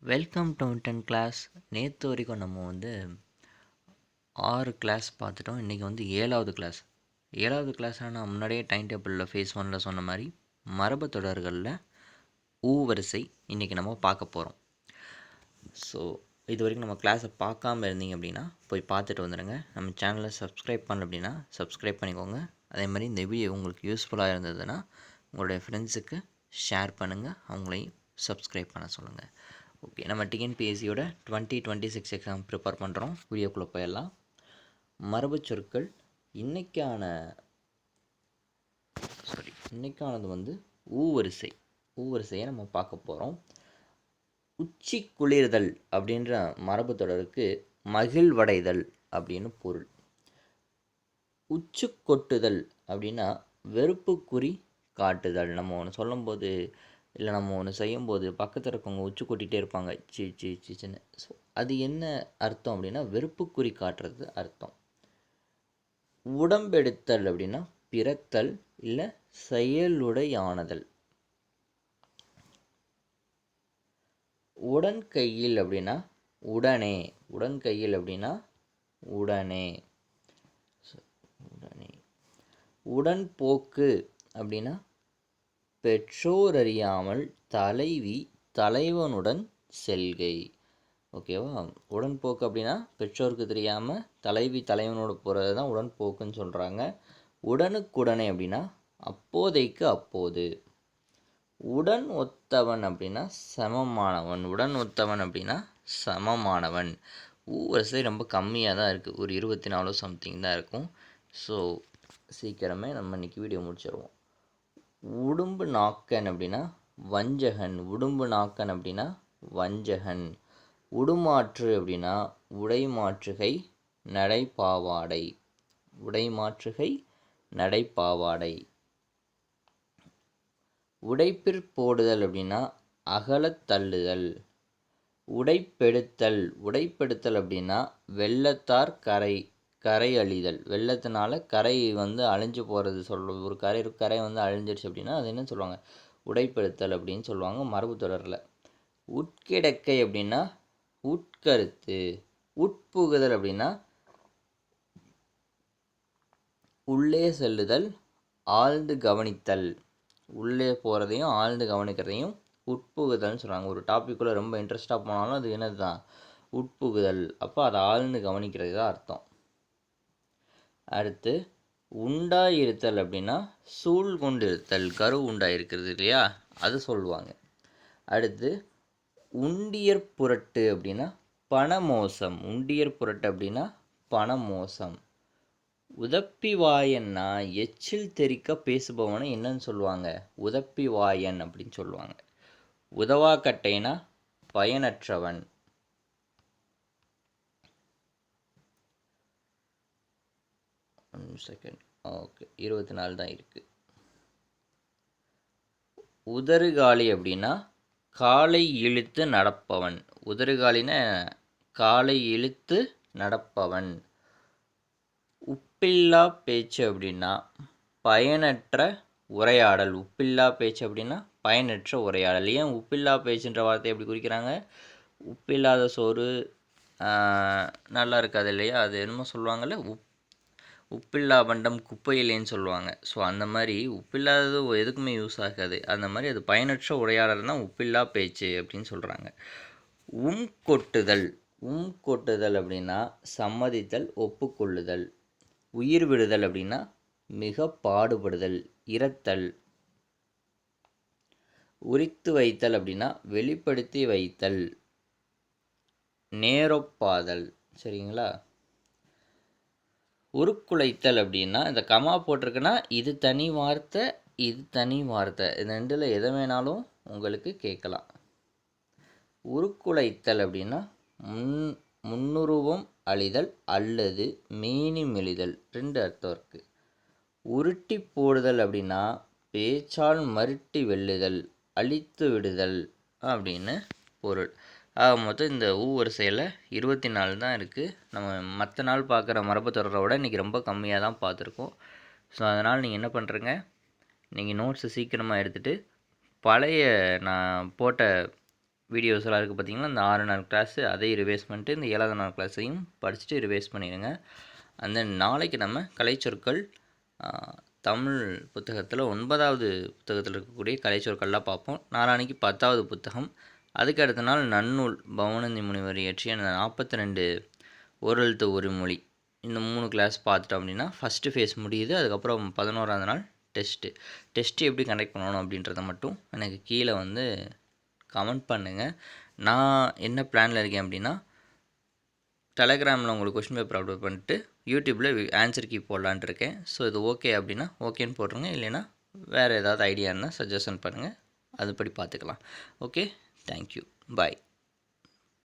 Welcome to 10 class. நேற்று வரைக்கும் நம்ம 6 கிளாஸ் பார்த்துட்டோம். இன்றைக்கி 7வது கிளாஸ். 7வது கிளாஸில் நான் முன்னாடியே டைம் டேபிளில் ஃபேஸ் 1ல் சொன்ன மாதிரி மரபு தொடர்களில் ஊ வரிசை இன்றைக்கி நம்ம பார்க்க போகிறோம். ஸோ இது வரைக்கும் நம்ம கிளாஸை பார்க்காம இருந்தீங்க அப்படின்னா போய் பார்த்துட்டு வந்துடுங்க. நம்ம சேனலை சப்ஸ்கிரைப் பண்ணல அப்படின்னா சப்ஸ்கிரைப் பண்ணிக்கோங்க. அதே மாதிரி இந்த வீடியோ உங்களுக்கு யூஸ்ஃபுல்லாக இருந்ததுன்னா உங்களுடைய ஃப்ரெண்ட்ஸுக்கு ஷேர் பண்ணுங்கள், அவங்களையும் சப்ஸ்கிரைப் பண்ண சொல்லுங்கள். ஓகே, நம்ம டிஎன்பிஎஸ்சியோட 2026 எக்ஸாம் ப்ரிப்பேர் பண்ணுறோம். வீடியோக்குள்ளே போயிடலாம். மரபு சொற்கள் இன்னைக்கானது ஊ வரிசையை நம்ம பார்க்க போகிறோம். உச்சி குளிர்தல் அப்படின்ற மரபு தொடருக்கு மகிழ்வடைதல் அப்படின்னு பொருள். உச்சு கொட்டுதல் அப்படின்னா வெறுப்பு குறி காட்டுதல். நம்ம ஒன்று சொல்லும்போது இல்லை நம்ம ஒன்று செய்யும்போது பக்கத்தில் இருக்கவங்க உச்சி கொட்டிகிட்டே இருப்பாங்க, சின்னு. ஸோ அது என்ன அர்த்தம் அப்படின்னா வெறுப்புக்குறி காட்டுறது அர்த்தம். உடம்பெடுத்தல் அப்படின்னா பிறத்தல் இல்லை செயலுடையானதல். உடன்கையில் அப்படின்னா உடனே. உடன்கையில் அப்படின்னா உடனே. உடன்போக்கு அப்படின்னா பெற்றோர் அறியாமல் தலைவி தலைவனுடன் செல்கை. ஓகேவா? உடன்போக்கு அப்படின்னா பெற்றோருக்கு தெரியாமல் தலைவி தலைவனோட போகிறது தான் உடன்போக்குன்னு சொல்கிறாங்க. உடனுக்குடனே அப்படின்னா அப்போதைக்கு அப்போது. உடன் ஒத்தவன் அப்படின்னா சமமானவன். உடன் ஒத்தவன் அப்படின்னா சமமானவன். வரிசை ரொம்ப கம்மியாக தான் இருக்குது, ஒரு 24 சம்திங் தான் இருக்கும். ஸோ சீக்கிரமே நம்ம இன்றைக்கி வீடியோ முடிச்சிடுவோம். உடும்பு நாக்கன் அப்படின்னா வஞ்சகன். உடும்பு நாக்கன் அப்படின்னா வஞ்சகன். உடுமாற்று அப்படின்னா உடைமாற்றுகை நடைபாவாடை. உடைமாற்றுகை நடைபாவாடை. உடைப்பிற்போடுதல் அப்படின்னா அகலத் தள்ளுதல். உடைப்பெடுத்தல் அப்படின்னா வெள்ளத்தார் கரை அழிதல். வெள்ளத்தினால கரை அழிஞ்சு போகிறது ஒரு கரை அழிஞ்சிருச்சு அப்படின்னா அது என்ன சொல்லுவாங்க? உடைப்பெடுத்தல் அப்படின்னு சொல்லுவாங்க மரபு தொடரில். உட்கிடக்கை அப்படின்னா உட்கருத்து. உட்புகுதல் அப்படின்னா உள்ளே செல்லுதல், ஆழ்ந்து கவனித்தல். உள்ளே போகிறதையும் ஆழ்ந்து கவனிக்கிறதையும் உட்புகுதல்னு சொல்கிறாங்க. ஒரு டாப்பிக்குள்ளே ரொம்ப இன்ட்ரெஸ்டாக போனாலும் அது என்னது தான்? உட்புகுதல். அப்போ அதை ஆழ்ந்து கவனிக்கிறது தான் அர்த்தம். அடுத்து உண்டாயிருத்தல் அப்படின்னா சூழ் கொண்டிருத்தல். கரு உண்டாயிருக்கிறது இல்லையா, அது சொல்லுவாங்க. அடுத்து உண்டியர் புரட்டு அப்படின்னா பணமோசம். உண்டியர் புரட்டு அப்படின்னா பணமோசம். உதப்பி வாயன்னா எச்சில் தெறிக்க பேசுபவனை என்னன்னு சொல்லுவாங்க? உதப்பி வாயன் அப்படின்னு சொல்லுவாங்க. உதவாக்கட்டைனா பயனற்றவன். செகண்ட். ஓகே, 24 தான் இருக்குது. உதறுகாலி அப்படின்னா காலை இழுத்து நடப்பவன். உதறுகாலின காலை இழுத்து நடப்பவன். உப்பில்லா பேச்சு அப்படின்னா பயனற்ற உரையாடல். உப்பில்லா பேச்சு அப்படின்னா பயனற்ற உரையாடல். ஏன் உப்பில்லா பேச்சுன்ற வார்த்தையை எப்படி குறிக்கிறாங்க? உப்பில்லாத சோறு நல்லா இருக்காது இல்லையா, அது என்னமோ சொல்லுவாங்கள்ல, உப்பில்லா பண்டம் குப்பையிலேன்னு சொல்லுவாங்க. ஸோ அந்த மாதிரி உப்பில்லாதது எதுக்குமே யூஸ் ஆகாது. அந்த மாதிரி அது பயனற்ற உரையாடல் தான் உப்பில்லா பேச்சு அப்படின்னு சொல்கிறாங்க. கொட்டுதல் அப்படின்னா சம்மதித்தல், ஒப்புக்கொள்ளுதல். உயிர் விடுதல் அப்படின்னா மிக பாடுபடுதல், இறத்தல். உரித்து வைத்தல் அப்படின்னா வெளிப்படுத்தி வைத்தல், நேரொப்பாதல். சரிங்களா? உருக்குலைத்தல் அப்படின்னா இந்த கமா போட்டிருக்குன்னா இது தனி வார்த்தை, இது தனி வார்த்தை. இந்த ரெண்டில் எதை வேணாலும் உங்களுக்கு கேட்கலாம். உருக்குலைத்தல் அப்படின்னா முன்னுருவம் அழிதல் அல்லது மேனி மெலிதல். 2 அர்த்தம் இருக்குது. உருட்டி போடுதல் அப்படின்னா பேச்சால் மருட்டி வெல்லுதல், அழித்து விடுதல் அப்படின்னு பொருள். மொத்தம் இந்த வரிசையில் 24 தான் இருக்குது. நம்ம மற்ற நாள் பார்க்குற மரபு தொடரை விட இன்றைக்கி ரொம்ப கம்மியாக தான் பார்த்துருக்கோம். ஸோ அதனால் நீங்கள் என்ன பண்ணுறீங்க, நீங்கள் நோட்ஸை சீக்கிரமாக எடுத்துகிட்டு பழைய நான் போட்ட வீடியோஸ்லாம் இருக்குது பார்த்தீங்களா, இந்த 6 நாள் கிளாஸு அதையும் ரிவைஸ் பண்ணிட்டு இந்த 7வது நாள் கிளாஸையும் படிச்சுட்டு ரிவைஸ் பண்ணிடுங்க. அண்ட் தென் நாளைக்கு நம்ம கலைச்சொற்கள் தமிழ் புத்தகத்தில் 9வது புத்தகத்தில் இருக்கக்கூடிய கலைச்சொற்கள்லாம் பார்ப்போம். நாளான்னைக்கு 10வது புத்தகம். அதுக்கு அடுத்த நாள் நன்னூல் பவனந்தி முனிவர் இயற்றிய 42 ஓரெழுத்து ஒரு மொழி, இந்த 3 கிளாஸ் பார்த்துட்டோம் அப்படின்னா ஃபஸ்ட்டு ஃபேஸ் முடியுது. அதுக்கப்புறம் 11வது நாள் டெஸ்ட்டு எப்படி கண்டக்ட் பண்ணணும் அப்படின்றத மட்டும் எனக்கு கீழே வந்து கமெண்ட் பண்ணுங்கள். நான் என்ன பிளானில் இருக்கேன் அப்படின்னா, டெலகிராமில் உங்களுக்கு கொஷின் பேப்பர் அப்லோட் பண்ணிட்டு யூடியூப்பில் ஆன்சர் கீ போடலான்ட்டு இருக்கேன். ஸோ இது ஓகே அப்படின்னா ஓகேன்னு போட்டுருங்க, இல்லைன்னா வேறு ஏதாவது ஐடியா இருந்தால் சஜஷன் பண்ணுங்கள், அதுபடி பார்த்துக்கலாம். ஓகே, தேங்க்யூ, பாய்.